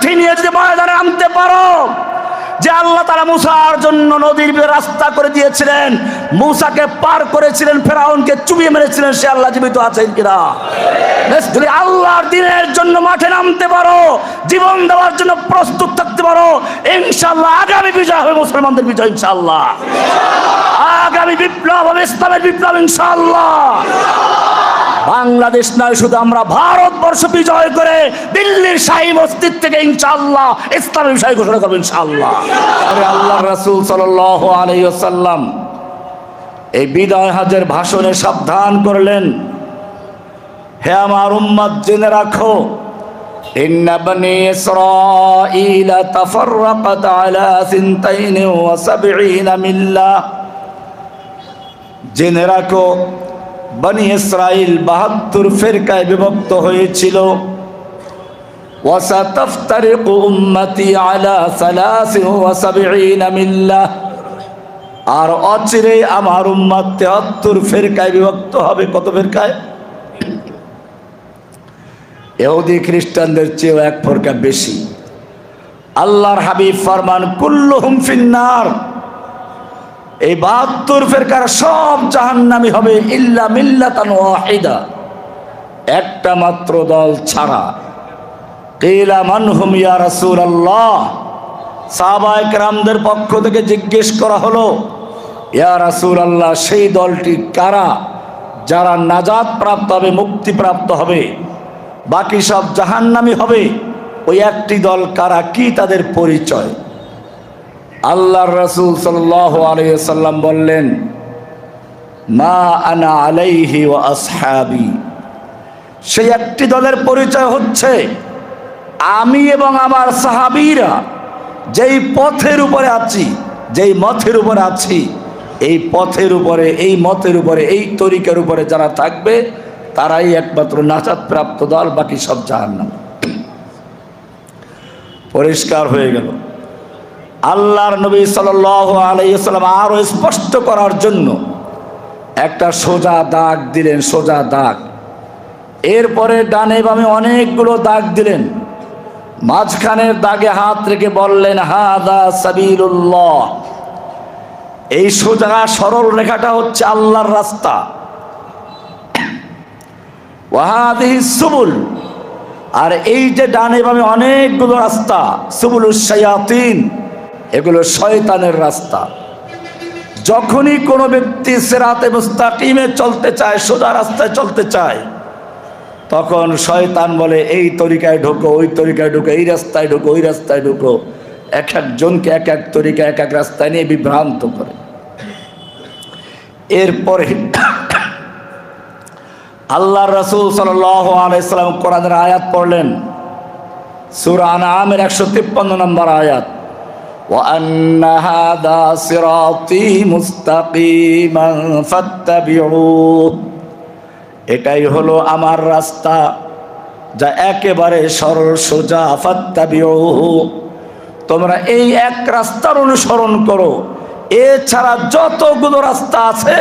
লাঠি নিয়ে যদি ময়দানে নামতে পারো, যে আল্লাহ তাআলা মুসার জন্য নদীর রাস্তা করে দিয়েছিলেন, মুসাকে পার করেছিলেন, ফেরাউনকে চুবিয়ে মেরেছিলেন, সে আল্লাহ জীবিত আছেন কিনা? যদি আল্লাহর দ্বীনের জন্য মাঠে নামতে পারো, জীবন দেওয়ার জন্য প্রস্তুত থাকতে পারো, ইনশাআল্লাহ আগামী বিজয় হবে মুসলমানদের বিজয় ইনশাআল্লাহ। আগামী বিপ্লব হবে ইসলামের বিপ্লব ইনশাআল্লাহ। বাংলাদেশ নয়, শুধু আমরা ভারতবর্ষ বিজয় করে দিল্লির শাহী মসজিদ থেকে ইনশাআল্লাহ ইসলামের বিষয় ঘোষণা করবো ইনশাআল্লাহ। আল্লাহর রাসূল সাল্লাল্লাহু আলাইহি ওয়াসাল্লাম এই বিদায় হজের ভাষণে সাবধান করলেন, হে আমার উম্মত জেনে রাখো, ইন্না বনি ইসরাঈল তাফাররাকাত আলা 72 মিল্লাহ। জেনে রাখো, বনি ইসরাইল 72 ফিরকায় বিভক্ত হয়েছিল। ওয়াসাতাফতারিকু উম্মতি আলা 73 মিল্লাহ। আর অচিরে আমার উম্মত 73 ফিরকায় বিভক্ত হবে। কত ফিরকায়? ইহুদি খ্রিস্টানদের চেয়েও এক ফিরকা বেশি। আল্লাহর হাবিব ফরমান, কুল্লুহুম ফিন্নার। এই 72 ফিরকার সব জাহান্নামী হবে, ইল্লা মিল্লাতান ওয়াহিদা, একটা মাত্র দল ছাড়া। কিলা মান হুম ইয়া রাসূলুল্লাহ। সাহাবায়ে কেরামদের পক্ষ থেকে জিজ্ঞেস করা হলো, ইয়া রাসূলুল্লাহ, সেই দলটি কারা যারা নাজাত প্রাপ্ত হবে, মুক্তি প্রাপ্ত হবে, বাকি সব জাহান্নামী হবে? ওই একটি দল কারা, কি তাদের পরিচয়? আল্লাহর রাসূল সাল্লাল্লাহু আলাইহি ওয়াসাল্লাম বললেন, মা আনা আলাইহি ওয়া আসহাবি। সেই একটি দলের পরিচয় হচ্ছে, আমি এবং আমার সাহাবীরা যেই পথের উপরে আছি, যেই মতের উপরে আছি, এই পথের উপরে, এই মতের উপরে, এই তরিকার উপরে যারা থাকবে তারাই একমাত্র নাজাত প্রাপ্ত দল, বাকি সব জাহান্নামী। পরিষ্কার হয়ে গেল। আল্লাহর নবী সাল্লাল্লাহু আলাইহি ওয়াসাল্লাম আরো স্পষ্ট করার জন্য একটা সোজা দাগ দিলেন, সোজা দাগ। এরপরে ডানে বামে অনেকগুলো দাগ দিলেন। মাঝখানের দাগে হাত রেখে বললেন, হাদা সাবিলুল্লাহ। এই সোজা সরল রেখাটা হচ্ছে আল্লাহর রাস্তা। ওয়াহাদিহি সুবুল। আর এই যে ডানে বামে অনেকগুলো রাস্তা, সুবুলুশ শায়াতিন, এগুলো শয়তানের রাস্তা। যখনই কোনো ব্যক্তি সিরাতে মুস্তাকিমে চলতে চায়, সোজা রাস্তায় চলতে চায়, তখন শয়তান বলে, এই তরিকায় ঢোকো, ওই তরিকায় ঢোকো, এই রাস্তায় ঢোকো, ওই রাস্তায় ঢোকো। এক একজনকে এক এক তরিকা, এক এক রাস্তায় নিয়ে বিভ্রান্ত করে। এরপরে আল্লাহর রাসূল সাল্লাল্লাহু আলাইহি সাল্লাম কোরআনের আয়াত পড়লেন, সূরা আনআমের 153 নম্বর আয়াত, ওয়া আন্না হাদা সিরাতি মুস্তাকিমান ফাত্তাবিউহু। এটাই হলো আমার রাস্তা, যা একেবারে সরল সোজা। ফাত্তাবিউহু, তোমরা এই এক রাস্তার অনুসরণ করো। এছাড়া যতগুলো রাস্তা আছে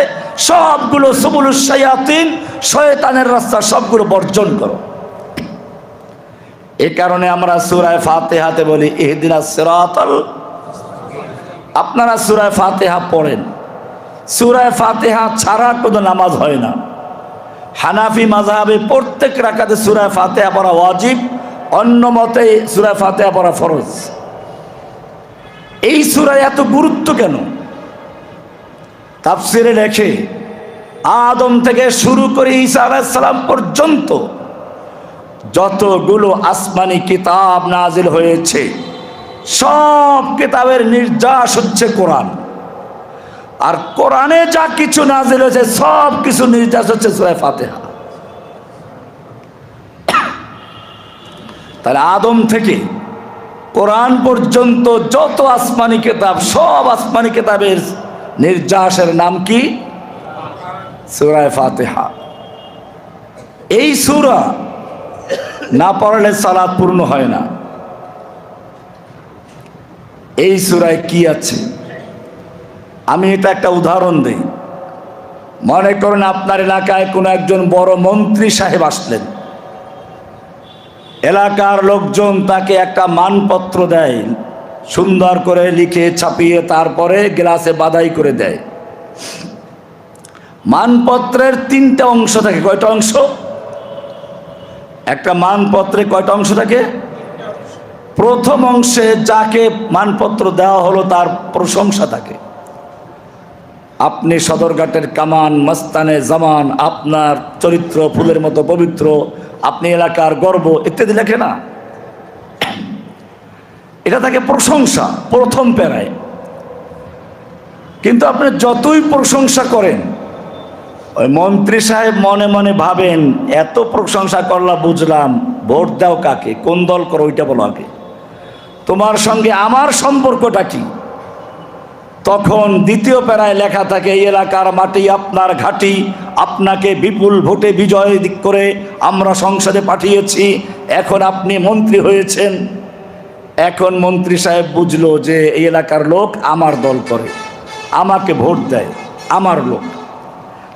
সবগুলো সুবুলুশ শায়াতিন, শয়তানের রাস্তা, সবগুলো বর্জন করো। এই কারণে আমরা সূরা ফাতিহাতে বলি, ইহদিনাস সিরাতাল। আপনারা সূরা ফাতিহা পড়েন। সূরা ফাতিহা ছাড়া কোনো নামাজ হয় না। হানাফি মাযহাবে প্রত্যেক রাকাতে সূরা ফাতিহা পড়া ওয়াজিব, অন্য মতে সূরা ফাতিহা পড়া ফরজ। এই সূরায় এত গুরুত্ব কেন? তাফসিরে লেখে, আদম থেকে শুরু করে ঈসা আলাইহিস সালাম পর্যন্ত যতগুলো আসমানি কিতাব নাজিল হয়েছে, সব কিতাবের নির্যাস হচ্ছে কোরআন। আর কোরআনে যা কিছু নাজিল হয়েছে সব কিছু নির্যাস হচ্ছে সূরা ফাতিহা। তাহলে আদম থেকে কোরআন পর্যন্ত যত আসমানি কিতাব, সব আসমানি কিতাবের নির্যাসের নাম কি? সূরা ফাতিহা। এই সূরা না পড়লে সালাত পূর্ণ হয় না। এই সূরায় কি আছে? আমি এটা একটা উদাহরণ দিই। মনে করেন আপনার এলাকায় কোনো একজন বড় মন্ত্রী সাহেব আসলেন। এলাকার লোকজন তাকে একটা মানপত্র দেয়, সুন্দর করে লিখে ছাপিয়ে তারপরে গ্লাসে বাদাই করে দেয়। মানপত্রের 3টা অংশ থাকে। কয়টা অংশ? একটা মানপত্রে কয়টা অংশ থাকে? প্রথম অংশে যাকে মানপত্র দেওয়া হলো তার প্রশংসা থাকে। আপনি সদরঘাটের কামান, মস্তানে জামান, আপনার চরিত্র ফুলের মতো পবিত্র, আপনি এলাকার গর্ব ইত্যাদি লেখে না? এটা থাকে প্রশংসা প্রথম প্যারায়। কিন্তু আপনি যতই প্রশংসা করেন, ওই মন্ত্রী সাহেব মনে মনে ভাবেন, এত প্রশংসা করলা বুঝলাম, ভোট দাও কাকে, কোন দল করো ওইটা বলো আগে, তোমার সঙ্গে আমার সম্পর্কটা কি? তখন দ্বিতীয় প্যারায় লেখা থাকে, এই এলাকার মাটি আপনার ঘাঁটি, আপনাকে বিপুল ভোটে বিজয় করে আমরা সংসদে পাঠিয়েছি, এখন আপনি মন্ত্রী হয়েছেন। এখন মন্ত্রী সাহেব বুঝলো যে এই এলাকার লোক আমার দল করে, আমাকে ভোট দেয়, আমার লোক।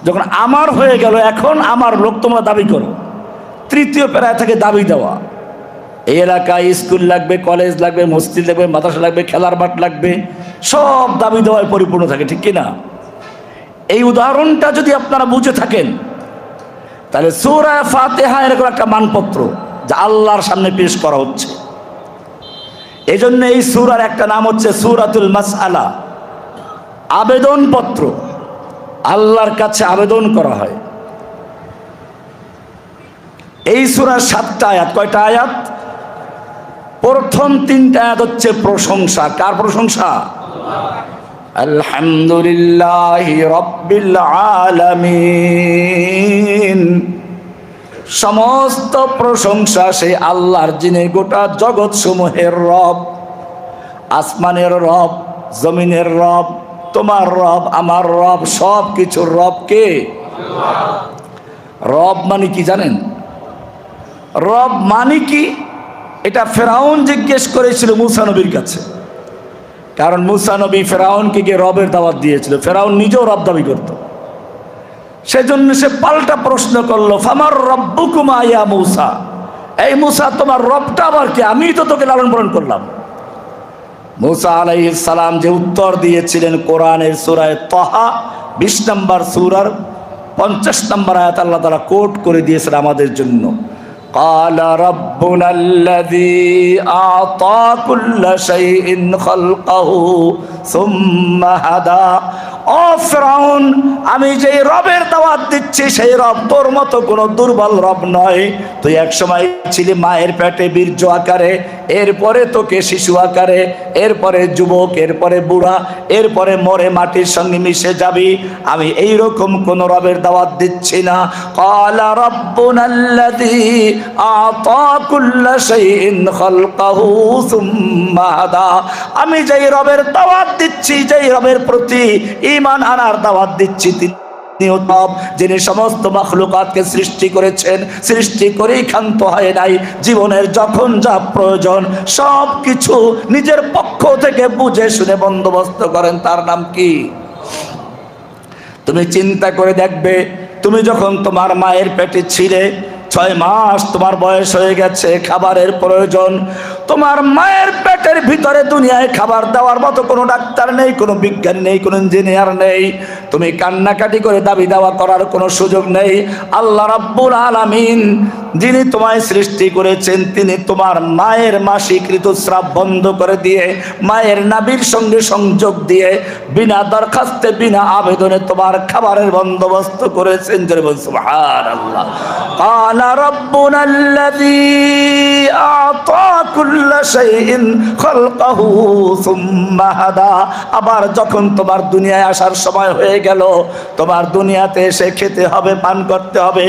যখন আমার হয়ে গেল, এখন আমার লোক তোমরা দাবি করো। তৃতীয় প্যারায় থাকে দাবি দেওয়া। এই এলাকায় স্কুল লাগবে, কলেজ লাগবে, মসজিদ লাগবে, মাদ্রাসা লাগবে, খেলার মাঠ লাগবে, সব দাবি দেওয়ায় পরিপূর্ণ থাকে, ঠিক কিনা? এই উদাহরণটা যদি আপনারা বুঝে থাকেন, তাহলে সূরা ফাতিহা এরকম একটা মানপত্র যা আল্লাহর সামনে পেশ করা হচ্ছে। এই জন্য এই সূরার একটা নাম হচ্ছে সূরাতুল মাসআলা, আবেদনপত্র। আল্লাহর কাছে আবেদন করা হয়। এই সূরার 7টা আয়াত। কয়টা আয়াত? প্রথম 3টা আয়াত হচ্ছে প্রশংসা। কার প্রশংসা? আলহামদুলিল্লাহি রাব্বিল আলামিন। সমস্ত প্রশংসা সেই আল্লাহর, যিনি গোটা জগৎ সমূহের রব, আসমানের রব, জমিনের রব, তোমার রব, আমার রব, সব কিছুর রব কে? রব মানে কি জানেন? রব মানে কি? এটা ফেরাউন জিজ্ঞেস করেছিল মূসা নবীর কাছে। কারণ মূসা নবী ফেরাউনকে গিয়ে রবের দাওয়াত দিয়েছিল। ফেরাউন নিজেও রব দাবি করত। সেজন্য সে পাল্টা প্রশ্ন করলো, ফামার রব্বুকুমা ইয়া মূসা, এই মূসা তোমার রবটা আবার কি? আমি তো তোকে লালন পালন করলাম। মূসা আলাইহিস সালাম যে উত্তর দিয়েছিলেন কোরআনের সূরা তাহা 20 নম্বর সূরার 50 নম্বর আয়াত আল্লাহ তাআলা কোট করে দিয়েছেন আমাদের জন্য। قال ربنا الذي أعطى كل شيء خلقه ثم هدى। ও ফিরাউন, আমি যেই রবের দাওয়াত দিচ্ছি সেই রব তোর মতো কোনো দুর্বল রব নয়। তুই একসময় ছিলি মায়ের পেটে বীর্য আকারে, এরপরে তোকে শিশু আকারে, এরপরে যুবক, এরপরে বুড়া, এরপরে মরে মাটির সঙ্গে মিশে যাবি। আমি এইরকম কোন রবের দাওয়াত দিচ্ছি না। ক্বালা রাব্বুনাল্লাযী আ'তা কুল্লা শাইইন খালকাহু সুম্মা হাদা। আমি যেই রবের দাওয়াত দিচ্ছি, যেই রবের প্রতি ঈমান আনার দাওয়াত দিচ্ছি, তিনি রব, যিনি সমস্ত মাখলুকাতকে সৃষ্টি করেছেন, সৃষ্টি করেই ক্ষান্ত হয় নাই। জীবনের যখন যা প্রয়োজন সব কিছু নিজের পক্ষ থেকে বুঝে শুনে বন্দোবস্ত করেন। তার নাম কি? তুমি চিন্তা করে দেখবে, তুমি যখন তোমার মায়ের পেটে ছিলে, 6 মাস তোমার বয়স হয়ে গেছে, খাবারের প্রয়োজন। তোমার মায়ের পেটের ভিতরে দুনিয়ায় খাবার দেওয়ার মতো কোনো ডাক্তার নেই, কোনো বিজ্ঞানী নেই, কোনো ইঞ্জিনিয়ার নেই। তুমি কান্নাকাটি করে দাবি দাওয়া করার কোনো সুযোগ নেই। আল্লাহ রাব্বুল আলামিন যিনি তোমায় সৃষ্টি করেছেন, তিনি তোমার মায়ের মাসিক ঋতুস্রাব বন্ধ করে দিয়ে, মায়ের নাভির সঙ্গে সংযোগ দিয়ে, বিনা দরখাস্তে, বিনা আবেদনে তোমার খাবারের বন্দোবস্ত করেছেন। জোরে বল সুবহানাল্লাহ। ক্বালা রাব্বুনাল্লাযী আ'তা কুল্লা শাইইন খালকাহু সুম্মা হাদা। আবার যখন তোমার দুনিয়ায় আসার সময় হয়ে গেল, তোমার দুনিয়াতে এসে খেতে হবে, পান করতে হবে,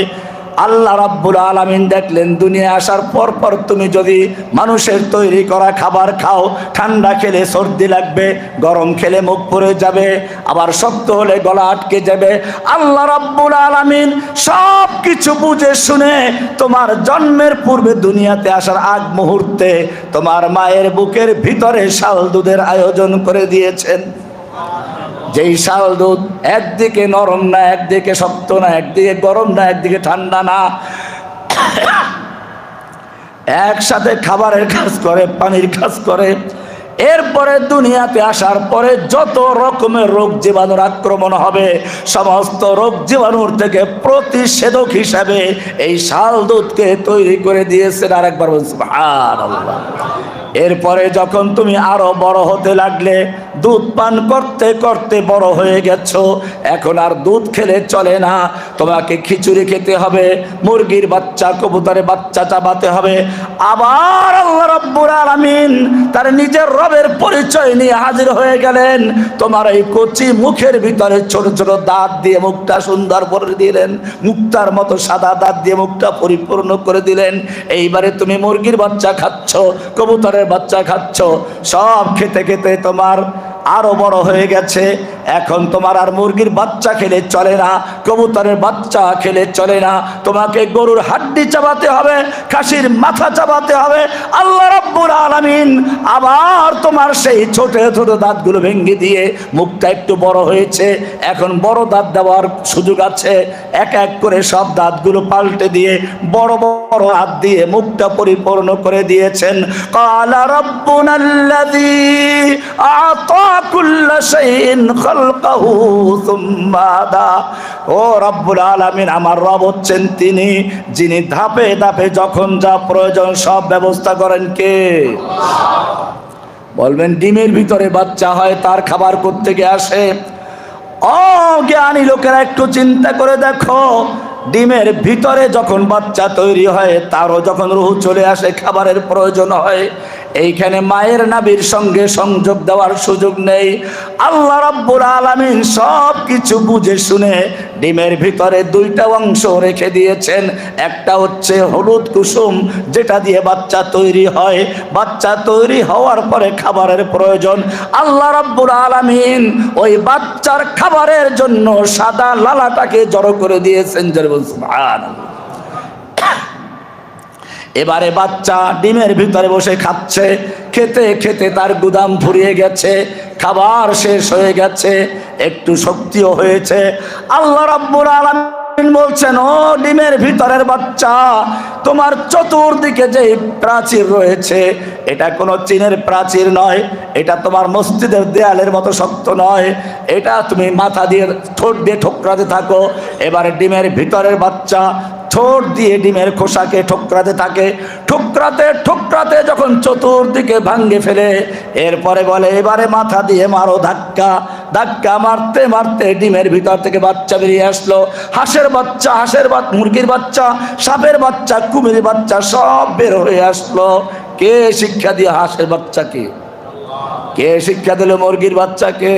আল্লাহ রাব্বুল আলামিন দেখলেন দুনিয়ায় আসার পর পর তুমি যদি মানুষের তৈরি করা খাবার খাও, ঠান্ডা খেলে সর্দি লাগবে, গরম খেলে মুখ পুড়ে যাবে, আবার শক্ত হলে গলা আটকে যাবে। আল্লাহ রাব্বুল আলামিন সব কিছু বুঝে শুনে তোমার জন্মের পূর্বে দুনিয়াতে আসার আগ মুহূর্তে তোমার মায়ের বুকের ভিতরে শাল দুধের আয়োজন করে দিয়েছেন। যেই শাল দুধ একদিকে নরম না, একদিকে শক্ত না, একদিকে গরম না, একদিকে ঠান্ডা না, একসাথে খাবারের কাজ করে, পানির কাজ করে। এরপরে দুনিয়াতে আসার পরে যত রকমের রোগ জীবাণুর আক্রমণ হবে, সমস্ত রোগ জীবাণুর থেকে প্রতিষেধক হিসাবে এই শাল দুধকে তৈরি করে দিয়েছেন। আরেকবার বলছি সুবহানাল্লাহ। এরপরে যখন তুমি আরো বড় হতে লাগলে, দুধ পান করতে করতে বড় হয়ে গেছো, এখন আর দুধ খেলে চলে না, তোমাকে খিচুড়ি খেতে হবে, মুরগির বাচ্চা, কবুতরের বাচ্চা চাবাতে হবে। আবার আল্লাহ রাব্বুল আলামিন তার নিজের রবের পরিচয় নিয়ে হাজির হয়ে গেলেন। তোমার এই কচি মুখের ভিতরে ছোট ছোট দাঁত দিয়ে মুখটা সুন্দর করে দিলেন, মুক্তার মতো সাদা দাঁত দিয়ে মুখটা পরিপূর্ণ করে দিলেন। এইবারে তুমি মুরগির বাচ্চা খাচ্ছ, কবুতরের বাচ্চা খাচ্ছ, সব খেতে খেতে তোমার আরো বড় হয়ে গেছে। এখন তোমার আর মুরগির বাচ্চা খেলে চলে না, কবুতরের বাচ্চা খেলে চলে না, তোমাকে গরুর হাড্ডি চাবাতে হবে, খাসির মাথা চাবাতে হবে। আল্লাহ রাব্বুল আলামিন আবার তোমার সেই ছোট ছোট দাঁতগুলো ভেঙে দিয়ে, মুখটা একটু বড় হয়েছে, এখন বড় দাঁত দেওয়ার সুযোগ আছে, এক এক করে সব দাঁতগুলো পাল্টে দিয়ে বড় বড় হাত দিয়ে মুখটা পরিপূর্ণ করে দিয়েছেন। ক্বালা রাব্বুনাল্লাযী আ'তা কুল্লা শাইইন খালকাহু সুম্মা হাদা। ও রব্বুল আলামিন, আমার রব হচ্ছেন তিনি, যিনি ধাপে ধাপে যখন যা প্রয়োজন সব ব্যবস্থা করেন। কে? বলবেন ডিমের ভিতরে বাচ্চা হয়, তার খাবার কোত্থেকে আসে? ও জ্ঞানী লোকেরা, একটু চিন্তা করে দেখো, ডিমের ভিতরে যখন বাচ্চা তৈরি হয়, তারও যখন রূহ চলে আসে, খাবারের প্রয়োজন হয়। এইখানে মায়ের নাভির সঙ্গে সংযোগ দেওয়ার সুযোগ নেই। আল্লাহ রাব্বুল আলামিন সব কিছু বুঝে শুনে ডিমের ভিতরে দুইটা অংশ রেখে দিয়েছেন। একটা হচ্ছে হলুদ কুসুম, যেটা দিয়ে বাচ্চা তৈরি হয়। বাচ্চা তৈরি হওয়ার পরে খাবারের প্রয়োজন, আল্লাহ রাব্বুল আলামিন ওই বাচ্চার খাবারের জন্য সাদা লালাটাকে জড়ো করে দিয়েছেন। সুবহানাল্লাহ। এবারে বাচ্চা ডিমের ভিতরে বসে খাচ্ছে, খেতে খেতে তার গুদাম ফুরিয়ে গেছে, খাবার শেষ হয়ে গেছে, একটু শক্তিও হয়েছে। আল্লাহ রাব্বুল আলামিন বলছেন, ও ডিমের ভিতরের বাচ্চা, তোমার চতুর্দিকে যে প্রাচীর রয়েছে, এটা কোনো চীনের প্রাচীর নয়, এটা তোমার মসজিদের দেয়ালের মতো শক্ত নয়, এটা তুমি মাথা দিয়ে ঠোঁট দিয়ে ঠোকরাতে থাকো। এবারে ডিমের ভিতরের বাচ্চা ঠোঁট দিয়ে ডিমের খোসাকে ঠোকরাতে থাকে, ঠোকরাতে ঠোকরাতে যখন চতুর্দিকে ভাঙ্গে ফেলে, এরপরে বলে এবারে মাথা দিয়ে মারো ধাক্কা। ধাক্কা মারতে মারতে ডিমের ভিতর থেকে বাচ্চা বেরিয়ে আসলো। হাঁসের বাচ্চা, মুরগির বাচ্চা, সাপের বাচ্চা, কুমিরের বাচ্চা সব বের হয়ে আসলো। কে শিক্ষা দিয়ে হাঁসের বাচ্চাকে? কে শিক্ষা দিল মুরগির বাচ্চাকে?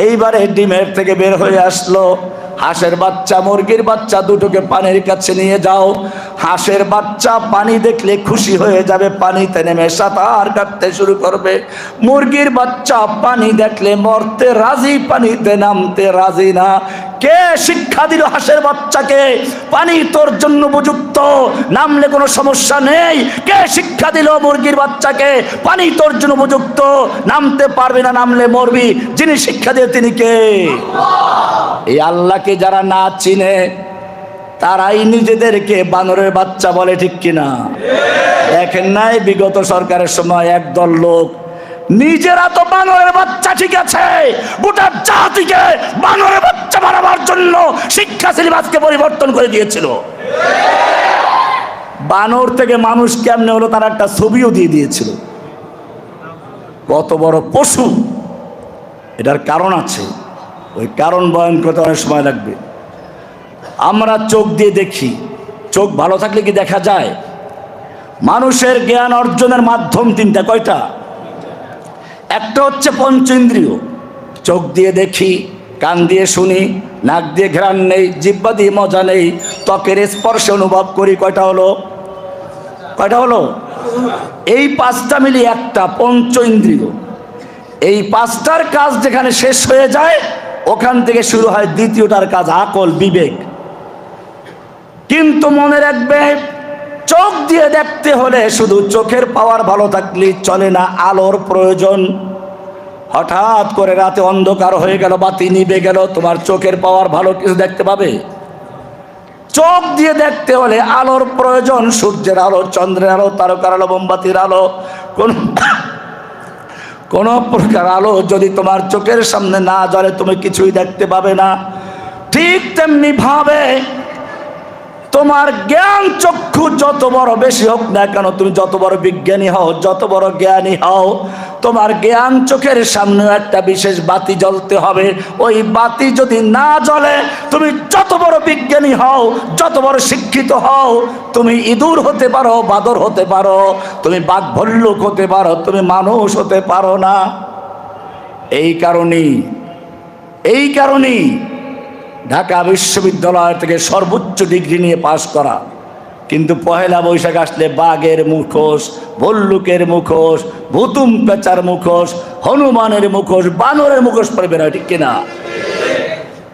এইবারে ডিমের থেকে বের হয়ে আসলো। হাঁসের বাচ্চা, মুরগির বাচ্চা দুটোকে পানির কাছে নিয়ে যাও। হাঁসের বাচ্চা পানি দেখলে খুশি হয়ে যাবে, পানিতে নেমে সাঁতার কাটতে শুরু করবে। মুরগির বাচ্চা পানি দেখলে মরতে রাজি, পানিতে নামতে রাজি না। কে শিক্ষা দিল হাঁসের বাচ্চাকে পানি তোর জন্য উপযুক্ত, নামলে কোনো সমস্যা নেই? কে শিক্ষা দিল মুরগির বাচ্চাকে পানি তোর জন্য উপযুক্ত, নামতে পারবি না, নামলে মরবি? যিনি শিক্ষা দিয়ে তিনি কে? এই আল্লাহকে যারা না চিনে তারাই নিজেদেরকে বানরের বাচ্চা বলে, ঠিক কিনা? দেখেন নাই বিগত সরকারের সময় একদল লোক নিজেরা তো বানরের বাচ্চা, ঠিক আছে, গোটা জাতিকে বানরের বাচ্চা বানাবার জন্য শিক্ষা সিলেবাসকে পরিবর্তন করে দিয়েছিল। বানর থেকে মানুষ কেমনে হলো তার একটা ছবিও দিয়ে দিয়েছিল। কত বড় পশু, এটার কারণ আছে, ওই কারণ বয়ান করতে অনেক সময় লাগবে। আমরা চোখ দিয়ে দেখি, চোখ ভালো থাকলে কি দেখা যায়? মানুষের জ্ঞান অর্জনের মাধ্যম তিনটা। কয়টা? একটা হচ্ছে পঞ্চেন্দ্রিয়, চোখ দিয়ে দেখি, কান দিয়ে শুনি, নাক দিয়ে ঘ্রাণ নেই, জিহ্বা দিয়ে মজা নেই, ত্বকের স্পর্শে অনুভব করি। কয়টা হলো? কয়টা হলো? এই পাঁচটা মিলিয়ে একটা পঞ্চেন্দ্রিয়। এই পাঁচটার কাজ যেখানে শেষ হয়ে যায়, ওখান থেকে শুরু হয় দ্বিতীয়টার কাজ, আকল, বিবেক। কিন্তু মনে রাখবে, চোখ দিয়ে দেখতে হলে শুধু চোখের পাওয়ার ভালো থাকলে চলে না, আলোর প্রয়োজন। হঠাৎ করে রাতে অন্ধকার হয়ে গেল, বাতি নিভে গেল, তোমার চোখের পাওয়ার ভালো কিছু দেখতে পাবে? চোখ দিয়ে দেখতে হলে আলোর প্রয়োজন, সূর্যের আলো, চন্দ্রের আলো, তারকার আলো, মোমবাতির আলো। কোন প্রকার আলো যদি তোমার চোখের সামনে না জ্বলে তুমি কিছুই দেখতে পাবে না। ঠিক তেমনি ভাবে তোমার জ্ঞান চক্ষু যত বড় বেশি হোক না কেন, তুমি যত বড় বিজ্ঞানী হও, যত বড় জ্ঞানী হও, তোমার জ্ঞান চোখের সামনে একটা বিশেষ বাতি জ্বলতে হবে। ওই বাতি যদি না জ্বলে, তুমি যত বড় বিজ্ঞানী হও, যত বড় শিক্ষিত হও, তুমি ইঁদুর হতে পারো, বাদর হতে পারো, তুমি বাঘ ভল্লুক হতে পারো, তুমি মানুষ হতে পারো না। এই কারণেই ঢাকা বিশ্ববিদ্যালয় থেকে সর্বোচ্চ ডিগ্রি নিয়ে পাশ করা, কিন্তু পহেলা বৈশাখ আসলে বাঘের মুখোশ, ভল্লুকের মুখোশ, ভুতুম পেঁচার মুখোশ, হনুমানের মুখোশ, বানরের মুখোশ পরে বেরোয়, ঠিক কিনা?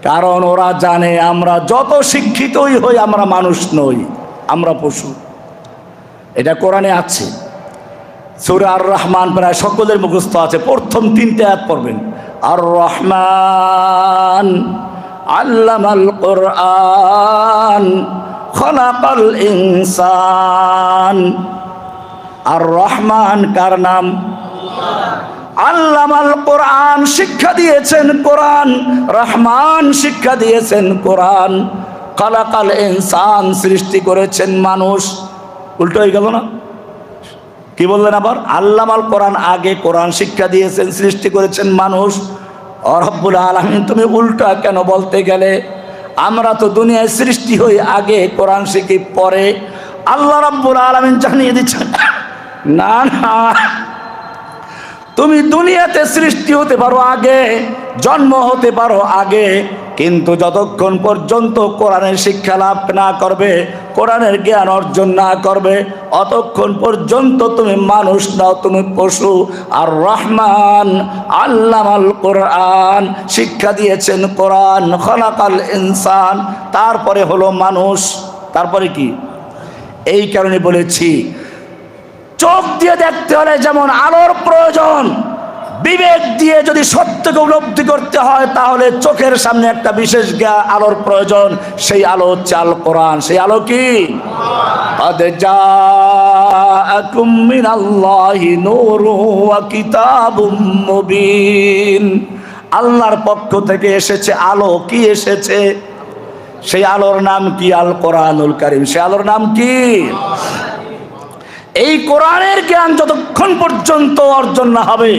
কারণ ওরা জানে আমরা যত শিক্ষিতই হই আমরা মানুষ নই, আমরা পশু। এটা কোরআনে আছে, সূরা আর রহমান প্রায় সকলের মুখস্থ আছে। প্রথম 3টে আয়াত পড়বেন, আর রহমান আল্লামাল কোরআন খলাকাল ইনসান। আর রহমান কার নাম? আল্লামাল কোরআন, শিক্ষা দিয়েছেন কোরআন। রহমান শিক্ষা দিয়েছেন কোরআন। খলাকাল ইনসান, সৃষ্টি করেছেন মানুষ। উল্টো হয়ে গেল না? কি বললেন আবার? আল্লামাল কোরআন আগে, কোরআন শিক্ষা দিয়েছেন, সৃষ্টি করেছেন মানুষ। রব্বুল আলামিন তুমি উল্টা কেন বলতে গেলে? আমরা তো দুনিয়ায় সৃষ্টি হই আগে, কোরআন শিখি পরে। আল্লাহ রব্বুল আলামিন জানিয়ে দিচ্ছেন, না না, তুমি দুনিয়াতে সৃষ্টি হতে পারো আগে, জন্ম হতে পারো আগে, কিন্তু যতক্ষণ পর্যন্ত কোরআনের শিক্ষা লাভ না করবে, কোরআনের জ্ঞান অর্জন না করবে, অতক্ষণ পর্যন্ত তুমি মানুষ নাও, তুমি পশু। আর রহমান আল্লামাল কোরআন, শিক্ষা দিয়েছেন কোরআন। খলাকাল ইনসান, তারপরে হলো মানুষ। তারপরে কি? এই কারণে বলেছি চোখ দিয়ে দেখতে হলে যেমন আলোর প্রয়োজন, বিবেক দিয়ে যদি সত্যকে উপলব্ধি করতে হয় তাহলে চোখের সামনে একটা বিশেষ আলোর প্রয়োজন। সেই আলো হচ্ছে আল কোরআন। সেই আলো কি? قد جاءكم من الله نور وكتاب مبين। আল্লাহর পক্ষ থেকে এসেছে আলো। কি এসেছে? সেই আলোর নাম কি? আল কোরআনুল কারীম। সেই আলোর নাম কি? এই কোরআনের জ্ঞান যতক্ষণ পর্যন্ত অর্জন না হবে,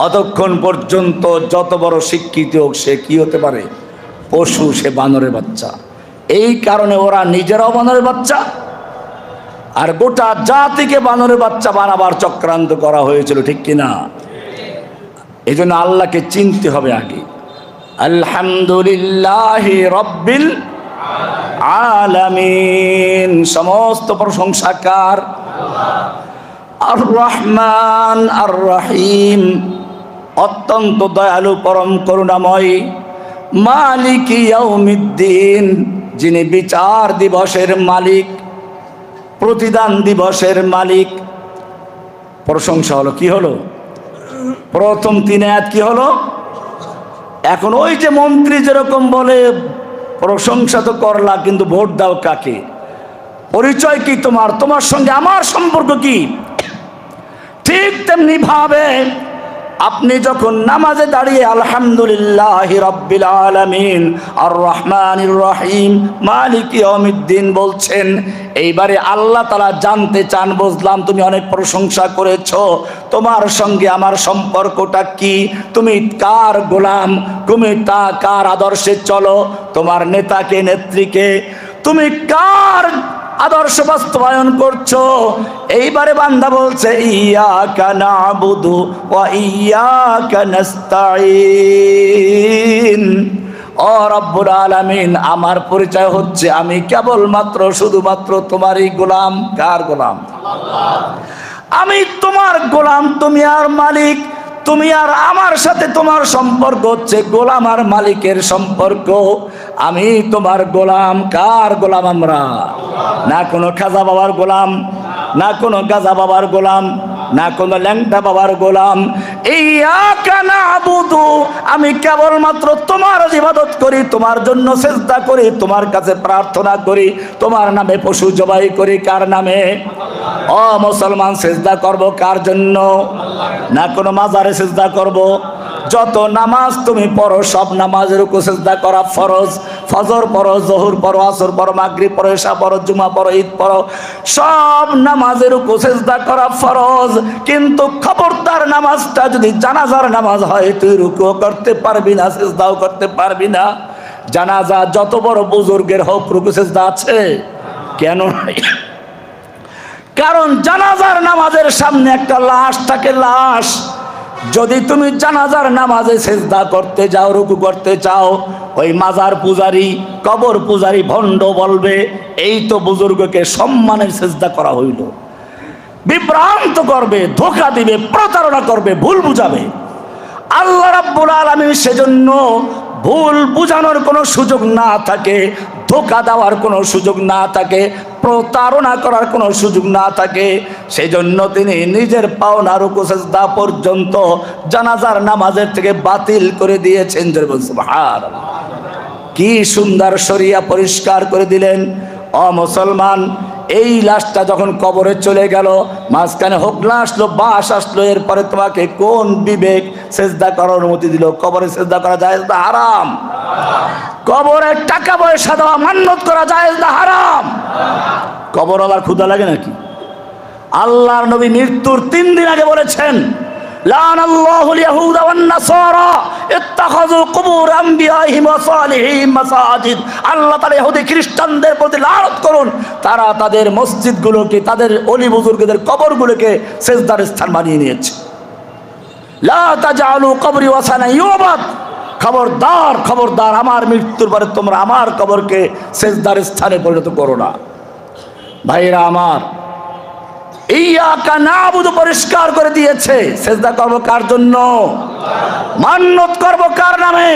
অতক্ষণ পর্যন্ত যত বড় শিক্ষিত হোক সে কি হতে পারে? পশু, সে বানরের বাচ্চা। এই কারণে ওরা নিজেরাও বানরের বাচ্চা, আর গোটা জাতিকে বানরের বাচ্চা বানাবার চক্রান্ত করা হয়েছিল, ঠিক কিনা? এই জন্য আল্লাহকে চিনতে হবে আগে। আলহামদুলিল্লাহি রব্বিল আলামিন, সমস্ত প্রশংসা কার? আর রহমান আর রহিম, অত্যন্ত দয়ালু, পরম করুণাময়। মালিক ইয়াউমিদ্দিন, যিনি বিচার দিবসের মালিক, প্রতিদান দিবসের মালিক। প্রশংসা হলো, কি হলো? প্রথম 3 আয়াত কি হলো? এখন ওই যে মন্ত্রী যেরকম বলে প্রশংসা তো করলা, কিন্তু ভোট দাও কাকে? পরিচয় কি তোমার? তোমার সঙ্গে আমার সম্পর্ক কি? ঠিক তেমনি ভাবে আপনি যখন নামাজে দাঁড়িয়ে আলহামদুলিল্লাহি রাব্বিল আলামিন আর রহমানির রহিম মালিক ইয়াউমিদ্দিন বলছেন, এইবারে আল্লাহ তাআলা জানতে চান, বুঝলাম তুমি অনেক প্রশংসা করেছো, তোমার সঙ্গে আমার সম্পর্কটা কি? তুমি কার গোলাম? তুমি কার আদর্শে চলো? তোমার নেতাকে, নেত্রীকে, তুমি কার আদর্শ বাস্তবায়ন করছো? এইবারে বান্দা বলছে ইয়াকা না'বুদু ওয়া ইয়াকা নাস্তাঈন। ও রব্বুল আলামিন, আমার পরিচয় হচ্ছে আমি কেবলমাত্র শুধুমাত্র তোমারই গোলাম। কার গোলাম? আল্লাহ। আমি তোমার গোলাম, তুমি আর মালিক। তুমি আর আমার সাথে তোমার সম্পর্ক হচ্ছে গোলাম আর মালিকের সম্পর্ক। আমি তোমার গোলাম। কার গোলাম আমরা? না কোনো খাজা বাবার গোলাম, না কোনো গাজা বাবার গোলাম, না কোনো ল্যাংটা বাবার গোলাম। ইয়াকা নাবুদু, আমি কেবলমাত্র তোমার ইবাদত করি, তোমার জন্য সিজদা করি, তোমার কাছে প্রার্থনা করি, তোমার নামে পশু জবাই করি। কার নামে? ও মুসলমান, সিজদা করব কার জন্য? না কোনো মাজারে সিজদা করব? যত নামাজ তুমি পড়ো সব নামাজের উপর সিজদা করা ফরজ। ফজর পড়ো, জোহর পড়ো, আসর পড়ো, মাগরিব পড়ো, ইশা পড়ো, জুমা পড়ো, ঈদ পড়ো, সব নামাজের উপর সিজদা করা ফরজ। কিন্তু খবরদার নামাজটা যদি জানাজার নামাজ হয়, তুই রুকুও করতে পারবি না, সিজদাও করতে পারবি না। জানাজা যত বড় বুজুর্গের হোক, রুকু সিজদা আছে? কেন নাই? কারণ জানাজার নামাজের সামনে একটা লাশ থাকে, লাশ। যদি তুমি জানাজার নামাজে সিজদা করতে যাও, রুকু করতে চাও, ওই মাজার পূজারি, কবর পূজারি ভণ্ড বলবে এই তো বুজুর্গকে সম্মানের সিজদা করা হইল। বিভ্রান্ত করবে, ধোঁকা দিবে, প্রতারণা করবে, ভুল বুঝাবে। আল্লাহ রাব্বুল আলামিন সেজন্য ভুল বুঝানোর কোনো সুযোগ না থাকে, ধোঁকা দেওয়ার কোনো সুযোগ না থাকে, প্রতারণা করার কোনো সুযোগ না থাকে, সেই জন্য তিনি নিজের পাওনা রুকু সিজদা পর্যন্ত জানাজার নামাজের থেকে বাতিল করে দিয়েছেন। সুবহানাল্লাহ, কি সুন্দর শরিয়া পরিষ্কার করে দিলেন। ও মুসলমান, এই লাশটা যখন কবরে চলে গেল, মাঝখানে হোকলা আসলো, বাঁশ আসলো, এরপরে তোমাকে কোন বিবেক সিজদা করার অনুমতি দিল? কবরে সিজদা করা জায়েজ না হারাম? কবরে টাকা পয়সা দেওয়া, মান্নত করা জায়েজ না হারাম? কবর আবার ক্ষুধা লাগে নাকি? আল্লাহর নবী মৃত্যুর 3 দিন আগে বলেছেন, লানাল্লাহুল ইয়াহুদা ওয়ান নাসারা ইত্তাখাযু কুবুর আমবিয়াইহিম ওয়া সালিহিম মাসাজিদ। আল্লাহ তাআলা ইহুদি খ্রিস্টানদের প্রতি লানত করুন, তারা তাদের মসজিদগুলোকে, তাদের ওলি বুজুর্গদের কবরগুলোকে সিজদার স্থান বানিয়ে নিয়েছে। লা তাজআলু কবরি ওয়াসানা ইউবাদ, খবরদার খবরদার, আমার মৃত্যুর পরে তোমরা আমার কবরকে সিজদার স্থানে পরিণত করো না। ভাইরা আমার, ইয়াকা নাবুদু পরিষ্কার করে দিয়েছে। সিজদা করব কার জন্য? মান্নত করব কার নামে?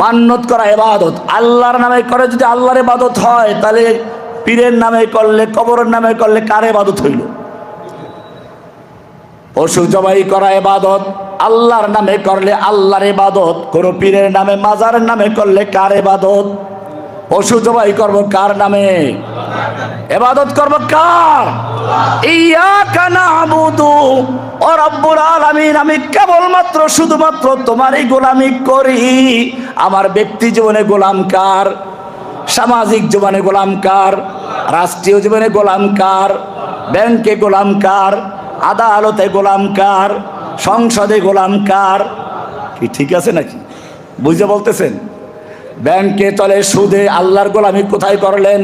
মান্নত করা ইবাদত, আল্লাহর নামে করে। যদি আল্লাহর ইবাদত হয়, তাহলে পীরের নামে করলে, কবরের নামে করলে কার ইবাদত হইল? পশু জবাই করা ইবাদত, আল্লাহর নামে করলে আল্লাহর ইবাদত। কোন পীরের নামে, মাজারের নামে করলে কার ইবাদত? পশু জবাই করব কার নামে? ইবাদত করব কার? ইয়াকা নাবুদু ও রব্বুল আলামিন, আমি কেবলমাত্র শুধুমাত্র তোমারই গোলামি করি। আমার ব্যক্তি জীবনে গোলাম কার? সামাজিক জীবনে গোলাম কার? রাষ্ট্রীয় জীবনে গোলাম কার? ব্যাংকে গোলাম কার? আদালতে গোলাম কার? সংসদে গোলাম কার? কি ঠিক আছে নাকি? বুঝে বলতেছেন? ব্যাংকে চলে সুদে, আল্লাহর গোলামি কোথায় করলেন?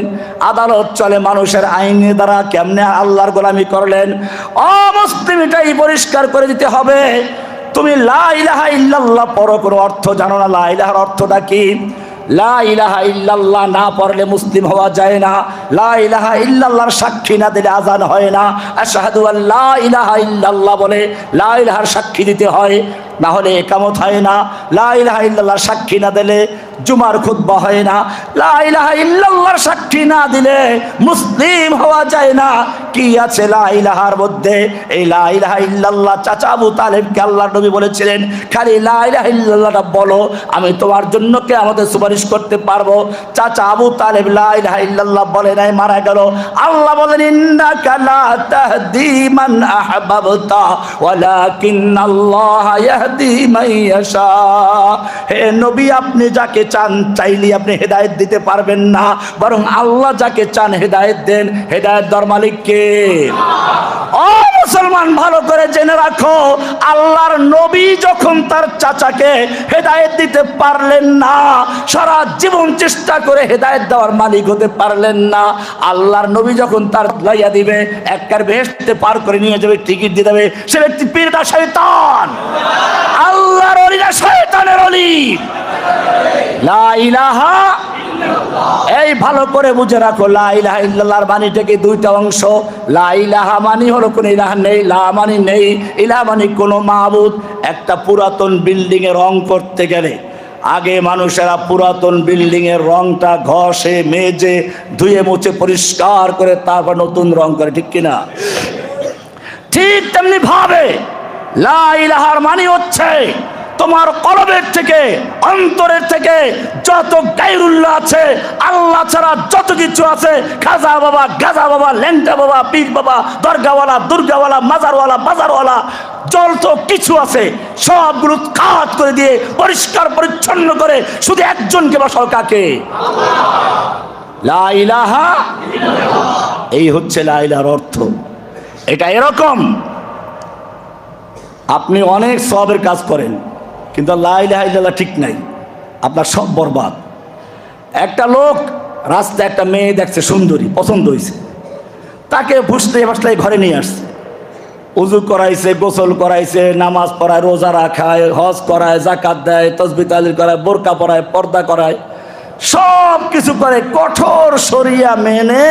আদালত চলে মানুষের আইনের দ্বারা, কেমনে আল্লাহর গোলামি করলেন? অমুসলিম এটাই পরিষ্কার করে দিতে হবে। তুমি লা ইলাহা ইল্লাল্লাহ পড়ো, কোনো অর্থ জানো না। লা ইলাহার অর্থটা কি? লা ইলাহা ইল্লাল্লাহ না পড়লে মুসলিম হওয়া যায় না। লা ইলাহা ইল্লাল্লাহর সাক্ষী না দিলে আজান হয় না। আশহাদু আল্লা ইলাহা ইল্লাল্লাহ বলে লা ইলাহার সাক্ষী দিতে হয়, না হলে একামত হয় না। লা ইলাহা ইল্লাল্লাহর সাক্ষী না দিলে জুমার খুতবা হয় না। লা ইলাহা ইল্লাল্লাহর সাক্ষী না দিলে মুসলিম হওয়া যায় না। কি আছে লা ইলাহার মধ্যে? এই লা ইলাহা ইল্লাল্লাহ চাচা আবু তালেবকে আল্লাহর নবী বলেছিলেন, খালি লা ইলাহা ইল্লাল্লাহটা বলো, আমি তোমার জন্য কিয়ামতে সুপারিশ করতে পারবো। চাচা আবু তালেব লা ইলাহা ইল্লাল্লাহ বলে নাই, মারা গেল। আল্লাহ বলেন, ইন্নাকা লা তাহদি মান আহবাবতা ওয়ালাকিন্নাল্লাহা ইয়াহদি মান ইয়াশা। হে নবী, আপনি যাকে চান চাইলে আপনি হেদায়েত দিতে পারবেন না, বরং আল্লাহ যাকে চান হেদায়েত দেন। হেদায়েত দেওয়ার মালিক কে? ও মুসলমান, ভালো করে জেনে রাখো, আল্লাহর নবী যখন তার চাচাকে হেদায়েত দিতে পারলেন না, সারা জীবন চেষ্টা করে হেদায়েত দেওয়ার মালিক হতে পারলেন না, আল্লাহর নবী যখন তার লাইয়া দিবে, একবার বেহেশতে পার করে নিয়ে যাবে, টিকিট দিয়ে দেবে, সে ব্যক্তি পীরটা শয়তান। আল্লাহর ওলিরা শয়তানের ওলি। লা ইলাহা, এই ভালো করে বুঝে রাখো, লা ইলাহা ইল্লাল্লাহর মানি থেকে 2টা অংশ। লা ইলাহা মানি হলো কোনো ইলাহা নেই, লা মানি নেই, ইলাহা মানি কোনো মাবুদ। একটা পুরাতন বিল্ডিং এর রং করতে গেলে আগে মানুষেরা পুরাতন বিল্ডিং এর রংটা ঘষে মেজে ধুয়ে মুছে পরিষ্কার করে তারপর নতুন রং করে, ঠিক কিনা? ঠিক তেমনি ভাবে লা ইলাহার মানে হচ্ছে তোমার কলবের থেকে, অন্তরের থেকে যত গায়রুল্লাহ আছে, আল্লাহ ছাড়া যত কিছু আছে, খাজা বাবা, গাজা বাবা, ল্যাংটা বাবা, পীর বাবা, দরগাওয়ালা, দুর্গাওয়ালা, মাজারওয়ালা, বাজারওয়ালা, যত কিছু আছে সবগুলো খাত করে দিয়ে পরিষ্কার পরিচ্ছন্ন করে শুধু একজনকে বসাও, কাকে? লা ইলাহা ইল্লাল্লাহ। এই হচ্ছে লা ইলাহার অর্থ। এটা এরকম, আপনি অনেক সওয়াবের কাজ করেন কিন্তু লা ইলাহা ইল্লাল্লাহ ঠিক নাই, আপনার সব বরবাদ। একটা লোক রাস্তায় একটা মেয়ে দেখছে সুন্দরী, পছন্দ হয়েছে, তাকে ফুসতে ফাসলাই ঘরে নিয়ে আসছে, উজু করাইছে, গোসল করাইছে, নামাজ পড়ায়, রোজা রাখায়, হজ করায়, জাকাত দেয়, তসবিহ তাহলিল করায়, বোরকা পরায়, পর্দা করায়, সব কিছু করে, কঠোর শরিয়া মেনে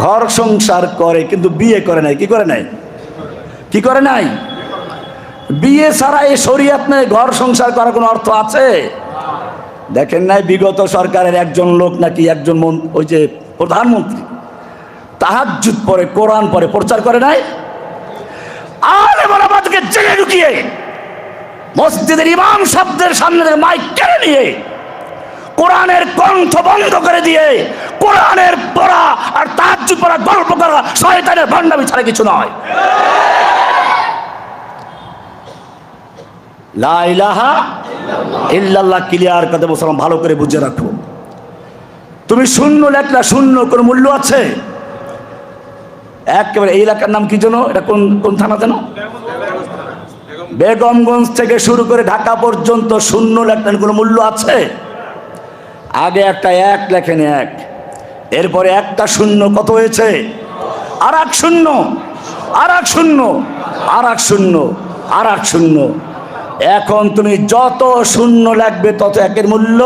ঘর সংসার করে, কিন্তু বিয়ে করে নাই। কি করে নাই? কি করে নাই? বিয়ে ছাড়া এই শরিয়াত নেই, ঘর সংসার করার কোনো অর্থ আছে? দেখেন নাই বিগত সরকারের একজন লোক নাকি, একজন ওই যে প্রধানমন্ত্রী তাহাজ্জুদ পড়ে, কোরআন পড়ে, প্রচার করে নাই? আলেম ওলামাকে জেলে ঢুকিয়ে মসজিদের ইমাম সাহেবদের সামনে থেকে মাইক কেড়ে নিয়ে কোরআনের কণ্ঠ বন্ধ করে দিয়ে কোরআনের পড়া আর তাহাজ্জুদ পড়া গল্প করা শয়তানের ভণ্ডামি ছাড়া কিছু নয়। লা ইলাহা ইল্লাল্লাহ ক্লিয়ার কথা বলছিলাম, ভালো করে বুঝে রাখো। তুমি শূন্য লেখলা, শূন্য কোন মূল্য আছে? একেবারে এই এলাকার নাম কি যেন, এটা কোন কোন থানা যেন? বেগমগঞ্জ থেকে শুরু করে ঢাকা পর্যন্ত শূন্য লেখলেন, কোনো মূল্য আছে? আগে একটা এক লেখেন, এক, এরপরে একটা শূন্য কত হয়েছে? আর এক শূন্য, আর এক শূন্য, আর এক শূন্য, আর এক শূন্য। এখন তুমি যত শূন্য লাগবে তত একের মূল্য।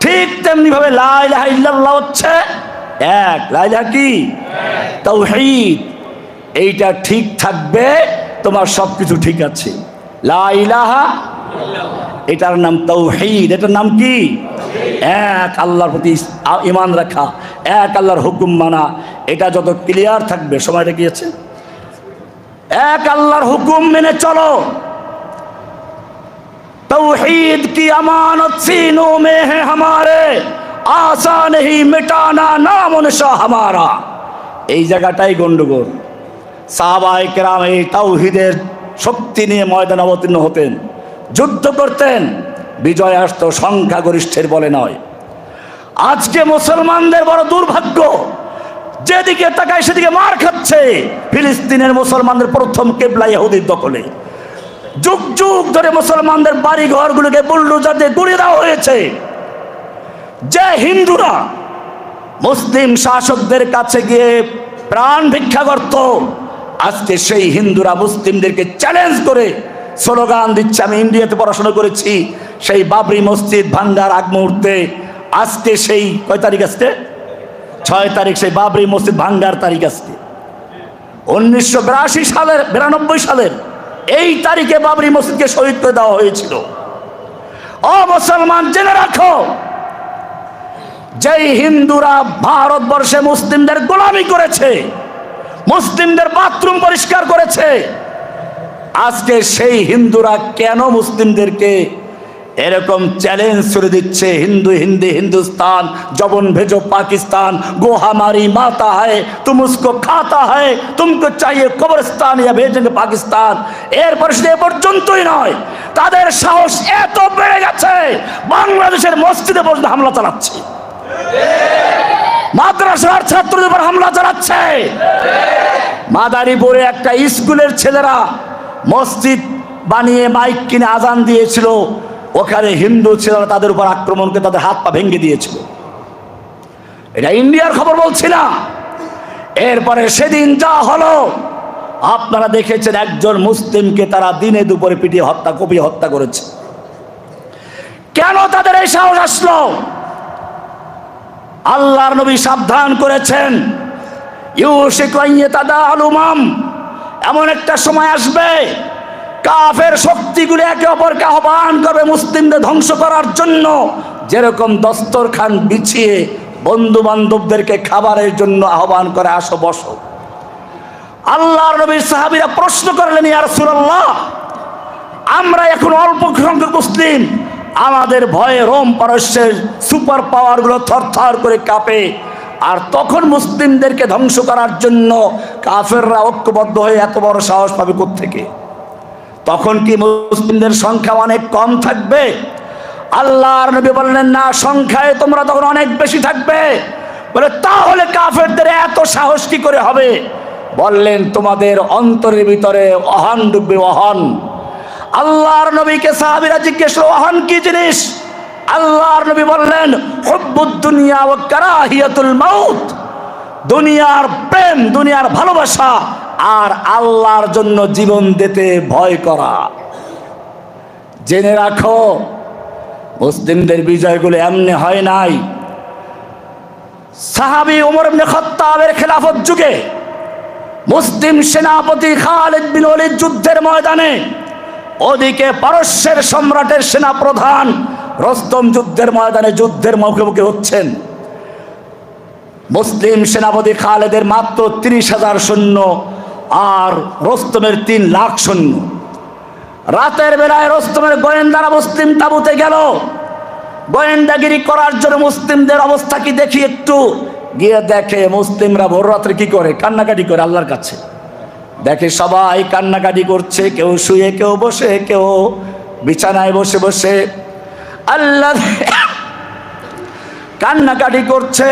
ঠিক তেমনি ভাবে লা ইলাহা ইল্লাল্লাহ হচ্ছে এক। লা ইলাহা কি? তাওহীদ। এইটা ঠিক থাকবে, তোমার সবকিছু ঠিক আছে। লা ইলাহা ইল্লাল্লাহ, এটার নাম তাওহীদ। এটার নাম কি? এক আল্লাহর প্রতি ঈমান রাখা, এক আল্লাহর হুকুম মানা। এটা যত ক্লিয়ার থাকবে, সময়টা কি আছে, এক আল্লাহর হুকুম মেনে চলো। तौहीद की अमानत सीनों में है हमारे, आसा नहीं मिटाना नाम निशा हमारा। এই জায়গাটাই গন্ডগোল। সাহাবায়ে কেরাম এই তাওহীদের শক্তি নিয়ে ময়দানে অবতীর্ণ হতেন, যুদ্ধ করতেন, বিজয় আসত সংখ্যাগরিষ্ঠের বলে নয়। আজকে মুসলমানদের বড় দুর্ভাগ্য, যেদিকে তাকায় সেদিকে মার খাচ্ছে। ফিলিস্তিনের মুসলমানদের প্রথম কিবলা ইহুদির দখলে, যুগ যুগ ধরে মুসলমানদের বাড়ি ঘরগুলোকে বুলডোজার দিয়ে গুঁড়িয়ে দেওয়া হয়েছে। যে হিন্দুরা মুসলিম শাসকদের কাছে গিয়ে প্রাণ ভিক্ষা করত, আজকে সেই হিন্দুরা মুসলিমদেরকে চ্যালেঞ্জ করে স্লোগান দিচ্ছে। আমি ইন্ডিয়াতে পড়াশোনা করেছি, সেই বাবরি মসজিদ ভাঙ্গার আগ মুহূর্তে আজকে সেই কয় তারিখ, আজকে 6 তারিখ, সেই বাবরি মসজিদ ভাঙ্গার তারিখ আজকে 1982 সালের 92 সালের এই তারিখে বাবরি মসজিদকে শহীদ করে দেওয়া হয়েছিল। ও মুসলমান, জেনে রাখো, যেই হিন্দুরা ভারতবর্ষে মুসলিমদের গোলামি করেছে, মুসলিমদের বাথরুম পরিষ্কার করেছে, আজকে সেই হিন্দুরা কেন মুসলিমদেরকে এরকম চ্যালেঞ্জ করে দিচ্ছে? হিন্দু হিন্দি হিন্দুস্তান, জবন ভেজো পাকিস্তান, গো হামারি মাতা है तुम उसको खाता है, तुमको चाहिए কবরস্থান या भेजेंगे পাকিস্তান। এরপর সে পর্যন্তই নয়, তাদের সাহস এত বেড়ে গেছে বাংলাদেশের মসজিদে পর্যন্ত হামলা চালাচ্ছে, মাদ্রাসার ছাত্রদের উপর হামলা চালাচ্ছে। মাদারীপুরে একটা স্কুলের ছেলেরা মসজিদ বানিয়ে মাইক কিনে আজান দিয়েছিল, ওখানে হিন্দু ছেলেরা তাদের উপর আক্রমণ করে তাদের হাত পা ভেঙে দিয়েছিল। এটা ইন্ডিয়ার খবর বলছি না। এরপরে সেদিন যা হলো আপনারা দেখেছেন, একজন মুসলিমকে তারা দিনে দুপুরে পিটিয়ে হত্যা, কুপিয়ে হত্যা করেছে। কেন তাদের এই সাহস আসলো? আল্লাহর নবী সাবধান করেছেন, ইউশিকু আন ইয়াতাদাআল উমাম, এমন একটা সময় আসবে কাফের শক্তিগুলি একে অপরকে আহ্বান করবে মুসলিমদের ধ্বংস করার জন্য। যেরকম দস্তরখান বিছিয়ে বন্ধু বান্ধবদেরকে খাবারের জন্য আহ্বান করে, আসো বসো। আল্লাহর নবীর সাহাবীরা প্রশ্ন করলেন, ইয়া রাসূলুল্লাহ, আমরা এখন অল্প সংখ্যক মুসলিম, আমাদের ভয়ে রোম পারস্যের সুপার পাওয়ারগুলো থরথর করে কাঁপে, আর তখন মুসলিমদেরকে ধ্বংস করার জন্য কাফেররা ঐক্যবদ্ধ হয়ে এত বড় সাহস পাবে কোত্থেকে? তখন কি মুসলিমদের সংখ্যা অনেক কম থাকবে? আল্লাহর নবী বললেন, না, সংখ্যায় তোমরা তখন অনেক বেশি থাকবে। বলে, তাহলে কাফেরদের এত সাহস কি করে হবে? বললেন, তোমাদের অন্তরের ভিতরে অহন ঢুকবে, অহন। আল্লাহর নবীকে সাহাবীরা জিজ্ঞেস করল, অহন কি জিনিস? আল্লাহর নবী বললেন, হুব্বুদ দুনিয়া ওয়া কারাহিয়াতুল মাউত, দুনিয়ার প্রেম, দুনিয়ার ভালোবাসা, আর আল্লাহর জন্য জীবন দিতে ভয় করা। জেনে রাখো, মুসলিমদের বিজয়গুলো এমনি হয় নাই। সাহাবী ওমর ইবনে খাত্তাবের খেলাফত যুগে মুসলিম সেনাপতি খালিদ বিন ওয়ালিদ যুদ্ধের ময়দানে, ওদিকে পারস্যের সম্রাটের সেনা প্রধান রস্তম যুদ্ধের ময়দানে যুদ্ধের মুখোমুখি হচ্ছেন। মুসলিম সেনাপতি খালেদের মাত্র 30,000 সৈন্য আর রস্তমের 3 লাখ সৈন্য। রাতের বেলায় রস্তমের গোয়েন্দারা মুসলিম তাঁবুতে গেল গোয়েন্দাগিরি করার জন্য। মুসলিমদের অবস্থা কি দেখি একটু। গিয়ে দেখে মুসলিমরা ভোর রাত্রে কি করে, কান্নাকাটি করে আল্লাহর কাছে। দেখে সবাই কান্নাকাটি করছে, কেউ শুয়ে, কেউ বসে, কেউ বিছানায় বসে বসে আল্লাহ কান্নাকাটি করছে।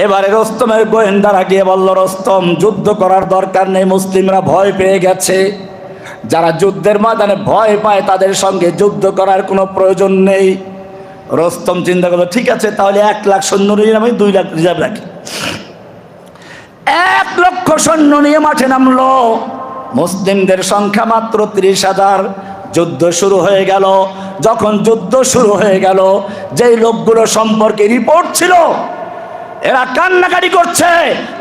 এবারে রস্তমের গোয়েন্দারা গিয়ে বলল, রস্তম, যুদ্ধ করার দরকার নেই, মুসলিমরা ভয় পেয়ে গেছে। যারা যুদ্ধের ময়দানে ভয় পায় তাদের সঙ্গে যুদ্ধ করার কোনো প্রয়োজন নেই। রস্তম চিন্তা করলো, ঠিক আছে, তাহলে 1 লাখ সৈন্য নিয়ে আমি 2 লাখ রিজার্ভ রাখি। 1 লক্ষ সৈন্য নিয়ে মাঠে নামলো। মুসলিমদের সংখ্যা মাত্র 30,000। যুদ্ধ শুরু হয়ে গেল। যখন যুদ্ধ শুরু হয়ে গেল, যেই লোকগুলো সম্পর্কে রিপোর্ট ছিল, এরা কান্নাকাটি করছে।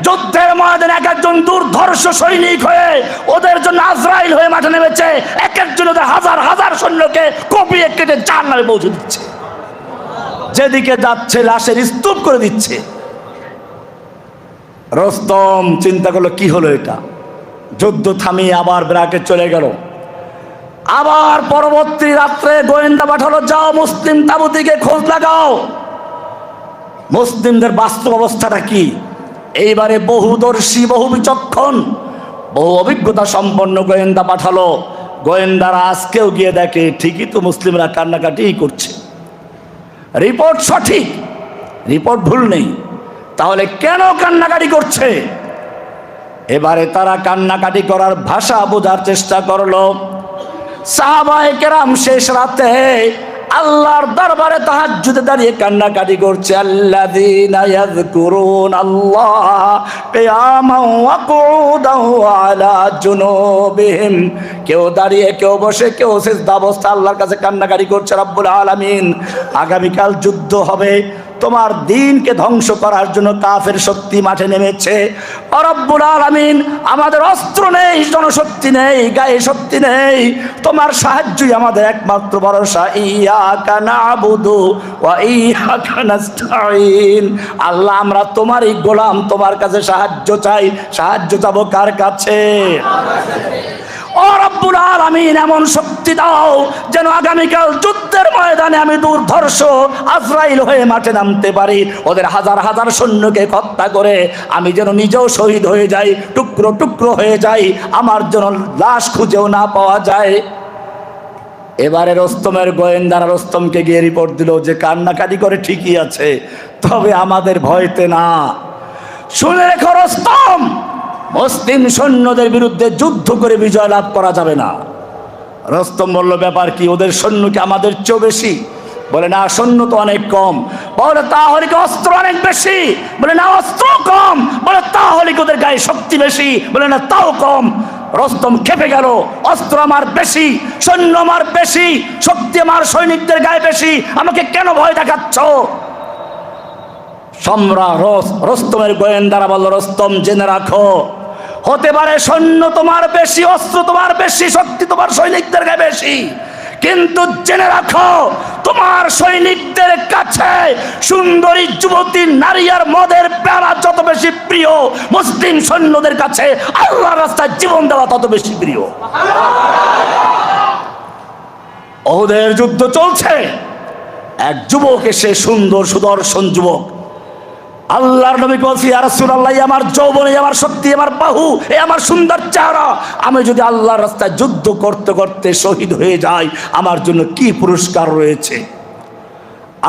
যুদ্ধের ময়দানে এক একজন দুর্ধর্ষ সৈনিক হয়ে ওদের জন্য আজরাইল হয়ে মাঠে নেমেছে। এক একজন ওদের হাজার হাজার সৈন্যকে কপিয়ে কেটে জাহান্নামে পৌঁছে দিচ্ছে। যেদিকে যাচ্ছে লাশের স্তূপ করে দিচ্ছে। রস্তম চিন্তা করলো, কি হলো এটা? যুদ্ধ থামিয়ে আবার ব্রাকে চলে গেল। আবার পরবর্তী রাত্রে গোয়েন্দা পাঠালো, যাও মুসলিম তাঁবুতে খোঁজ লাগাও, মুসলিমদের বাস্তব অবস্থাটা কি। এইবারে বহুদর্শী, বহু বিচক্ষণ, বহু অভিজ্ঞতা সম্পন্ন গোয়েন্দা পাঠালো। গোয়েন্দারা আজকেও গিয়ে দেখে, ঠিকই তো মুসলিমরা কান্নাকাটি করছে। রিপোর্ট সঠিক, রিপোর্ট ভুল নেই। তাহলে কেন কান্নাকাটি করছে? এবারে তারা কান্নাকাটি করার ভাষা বোঝার চেষ্টা করলো। সাহাবায়ে কেরাম শেষ রাতে আল্লাহর দরবারে তাহাজ্জুদে দাঁড়িয়ে কান্নাকাটি করছে। আল্লাযীনা ইয়াযকুরুনাল্লাহ কিয়ামান ওয়া কুউদান ওয়া আলা জুনুবিহিম। কেউ দাঁড়িয়ে, কেউ বসে, কেউ সিজদা অবস্থা আল্লাহর কাছে কান্নাকাটি করছে। রব্বুল আলামিন, আগামীকাল যুদ্ধ হবে, তোমার দ্বীনকে ধ্বংস করার জন্য কাফের শক্তি মাঠে নেমেছে। রব্বুল আলামিন, আমাদের অস্ত্র নেই, জনশক্তি নেই, গায়ে শক্তি নেই, তোমার সাহায্যই আমাদের একমাত্র ভরসা। ইয়াকা না'বুদু ওয়া ইয়াকা নাস্তাঈন। আল্লাহ, আমরা তোমারই গোলাম, তোমার কাছে সাহায্য চাই। সাহায্য চাবো কার কাছে? ও রব্বুল আলামিন, এমন শক্তি দাও যেন আগামীকাল যুদ্ধের ময়দানে আমি দুর্ধর্ষ আজরাইল হয়ে মাঠে নামতে পারি। ওদের হাজার হাজার সৈন্যকে হত্যা করে আমি যেন নিজেও শহীদ হয়ে যাই, টুকরো টুকরো হয়ে যাই, আমার যেন লাশ খুঁজেও না পাওয়া যায়। এবারে রস্তমের গোয়েন্দারা রস্তমকে গিয়ে রিপোর্ট দিল যে কান্নাকাটি করে ঠিকই আছে, তবে আমাদের ভয়তে না। শুনে রেখো রস্তম, মুসলিম সৈন্যদের বিরুদ্ধে যুদ্ধ করে বিজয় লাভ করা যাবে না। রস্তম বলল, ব্যাপার কি? ওদের সৈন্য কি আমাদের চেয়েও বেশি? বলে, না, সৈন্য তো অনেক কম। বলে, তাহলে কি অস্ত্র অনেক বেশি? বলে, না, অস্ত্র কম। বলে, তাহলে কি ওদের গায়ে শক্তি বেশি? বলে, না, তাও কম। রস্তম খেপে গেল, অস্ত্র আমার বেশি, সৈন্য আমার বেশি, শক্তি আমার সৈনিকদের গায়ে বেশি, আমাকে কেন ভয় দেখাচ্ছ? রস্তমের গোয়েন্দারা বলল, রস্তম, জেনে রাখো, হতে পারে সৈন্য তোমার বেশি, অস্ত্র তোমার বেশি, শক্তি তোমার সৈনিকদের গায়ে বেশি, কিন্তু জেনে রাখো, তোমার সৈনিকদের কাছে সুন্দরী যুবতী নারী আর মদের আল্লাহের প্যারা যত বেশি প্রিয়, মুসলিম সৈন্যদের কাছে আল্লাহর রাস্তায় জীবন দেওয়া তত বেশি প্রিয়। ওদের যুদ্ধ চলছে, এক যুবক এসে, সুন্দর সুদর্শন যুবক, আল্লাহর নবী বলছি, ইয়া রাসূলুল্লাহ, আমার যৌবন, আমার শক্তি, আমার বাহু, আমার সুন্দর চেহারা, আমি যদি আল্লাহর রাস্তায় যুদ্ধ করতে করতে শহীদ হয়ে যাই, আমার জন্য কি পুরস্কার রয়েছে?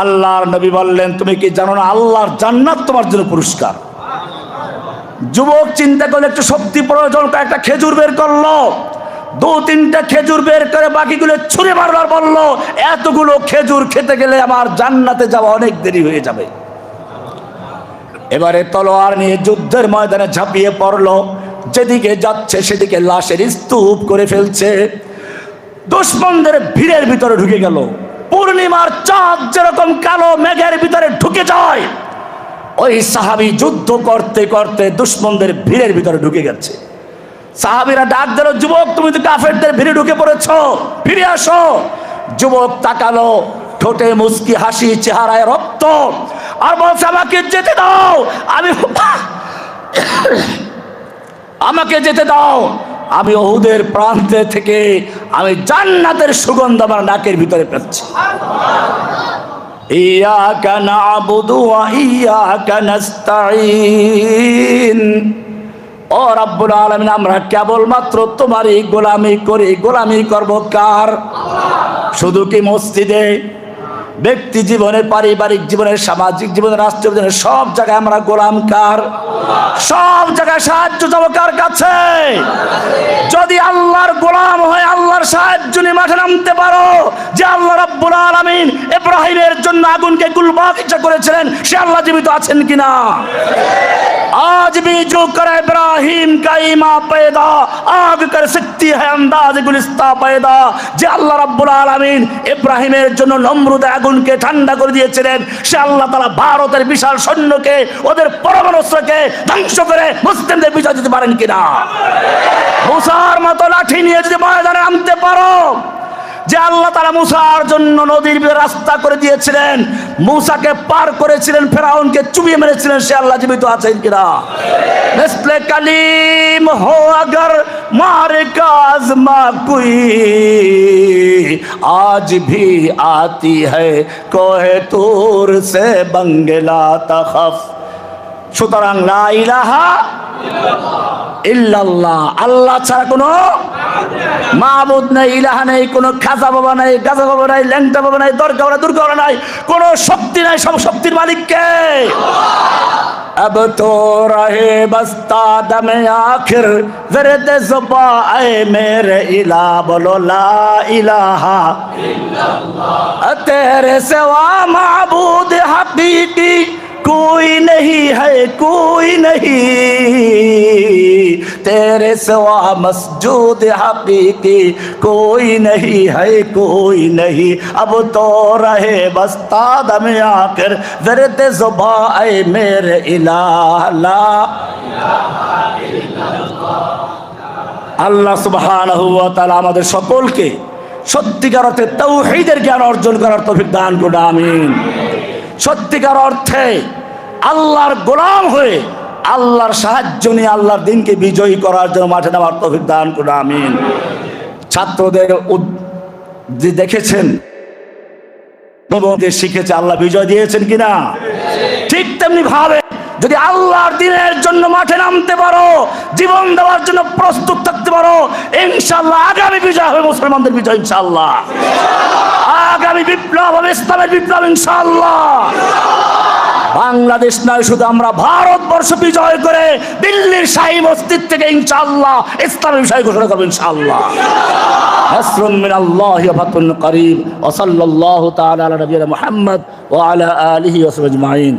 আল্লাহর নবী বললেন, তুমি কি জানো না আল্লাহর জান্নাত তোমার জন্য পুরস্কার? যুবক চিন্তা করলে একটু শক্তি প্রয়োজন, একটা খেজুর বের করলো, 2-3টা খেজুর বের করে বাকিগুলো ছুঁড়ে মারবার বললো, এতগুলো খেজুর খেতে গেলে আমার জান্নাতে যাওয়া অনেক দেরি হয়ে যাবে। এবারে তলোয়ার নিয়ে যুদ্ধের ময়দানে ঝাঁপিয়ে পড়লো, যেদিকে যাচ্ছে সেদিকে লাশের স্তূপ করে ফেলছে। দুশমনদের ভিড়ের ভিতরে ঢুকে গেল। পূর্ণিমার চাঁদ যেরকম কালো মেঘের ভিতরে ঢুকে যায়, ওই সাহাবী যুদ্ধ করতে করতে দুশমনদের ভিড়ের ভিতরে ঢুকে গেছে। সাহাবীরা ডাক দিল, যুবক, তুমি তো কাফেরদের ভিড়ে ঢুকে পড়েছো, ফিরে আসো। যুবক তাকালো, ঠোঁটে মুস্কি হাসি, চেহারায় রক্ত, আর বলছে, আমাকে যেতে দাও, আমাকে যেতে দাও, আমি উহুদের প্রান্তে থেকে আমি জান্নাতের সুগন্ধ আমার নাকের ভিতরে পাচ্ছি। ইয়াকা না'বুদু ওয়া ইয়াকা নাস্তাঈন। ও রব্বুল আলামিন, আমরা কেবলমাত্র তোমারই গোলামি করি। গোলামি করব কার? শুধু কি মসজিদে? ব্যক্তি জীবনে, পারিবারিক জীবনে, সামাজিক জীবনে, রাষ্ট্রীয় জীবনে, সব জায়গায় আমরা গোলাম কার? সব জায়গায় সাহায্য যাবো কার কাছে? যদি আল্লাহর গোলাম হয়ে আল্লাহর সাহায্য নিয়ে মাঠে নামতে পারো, যে আল্লাহ রাব্বুল আলামিন ইব্রাহিমের জন্য আগুনকে গুলবাগিচা করেছিলেন, সে আল্লাহ জীবিত আছেন কিনা? आज भी जो करे इब्राहिम का ईमा पैदा, आग कर सकती है अंदाज गुलिस्ता पैदा। যে আল্লাহ রাব্বুল আলামিন ইব্রাহিমের জন্য নমরুদ আগুনকে ঠান্ডা করে দিয়েছিলেন, সে আল্লাহ তাআলা ভারতের বিশাল সৈন্যকে, ওদের পরমাণুকে ধ্বংস করে মুসলিমদের বিজয় দিতে পারেন কিনা? মুসার মতো লাঠি নিয়ে যদি ময়দানে নামতে পারো, যে আল্লাহ তাআলা মুসার জন্য নদীর রাস্তা করে দিয়েছিলেন, মুসাকে পার করেছিলেন, ফেরাউনকে চুবিয়ে মেরেছিলেন, সে আল্লাহ জীবিত আছেন কিনা? মিসলে কালিম হো अगर मारे का आजमा कोई, आज भी आती है कोहे तूर से बंगला तखफ। সুতরাং লা ইলাহা ইল্লাল্লাহ, আল্লাহ ছাড়া কোনো মাবুদ নেই, ইলাহা নেই, কোনো খাজা বাবা নাই, গাজা বাবা নাই, ল্যাংটা বাবা নাই, দরগা বাবা, দুর্গা বাবা নাই, কোনো শক্তি নাই, সব শক্তির মালিক কে? अब तो रहे बस्ता दमे आखिर ज़र्द ज़ुबा ऐ मेरे इला, बोलो ला इलाहा इल्लल्लाह। तेरे सिवा माबूद हकीकी कोई नहीं है, कोई नहीं, तेरे सिवा मस्जूद हकीकी कोई नहीं है, कोई नहीं। अब तो रहे बस्ता दम आखिर ज़र्द ज़ुबा ऐ मेरे इलाह, ला इलाहा इल्लल्लाह। আল্লাহ সুবহানাহু ওয়া তাআলা আমাদের সকলকে সত্যিকার অর্থে তাওহীদের জ্ঞান অর্জন করার তৌফিক দান করুন, আমিন। সত্যিকার অর্থে আল্লাহর গোলাম হয়ে আল্লাহর সাহায্য নিয়ে আল্লাহর দিনকে বিজয়ী করার জন্য মাঠে নামার তৌফিক দান করুন, আমিন। ছাত্রদের যে দেখেছেন শিখেছে, আল্লাহ বিজয় দিয়েছেন কিনা? ঠিক তেমনি ভাবে যদি আল্লাহর দিনের জন্য মাঠে নামতে পারো, জীবন দেওয়ার জন্য প্রস্তুত থাকতে পারো, ইনশাআল্লাহ আগামী বিজয় হবে মুসলমানদের বিজয়, ইনশাআল্লাহ আগামী বিপ্লব হবে ইসলামের বিপ্লব, ইনশাআল্লাহ। বাংলাদেশ নয়, শুধু আমরা ভারতবর্ষ বিজয় করে দিল্লির শাহী মসজিদ থেকে ইনশাআল্লাহ ইসলামের বিষয় ঘোষণা করব, ইনশাআল্লাহ। নাসরুম মিনাল্লাহি ওয়া ফাতহুন করিম ওয়া সাল্লাল্লাহু তাআলা আলা নবিয়িনা মুহাম্মদ ওয়া আলা আলিহি ওয়া সাহবিহি আজমাইন।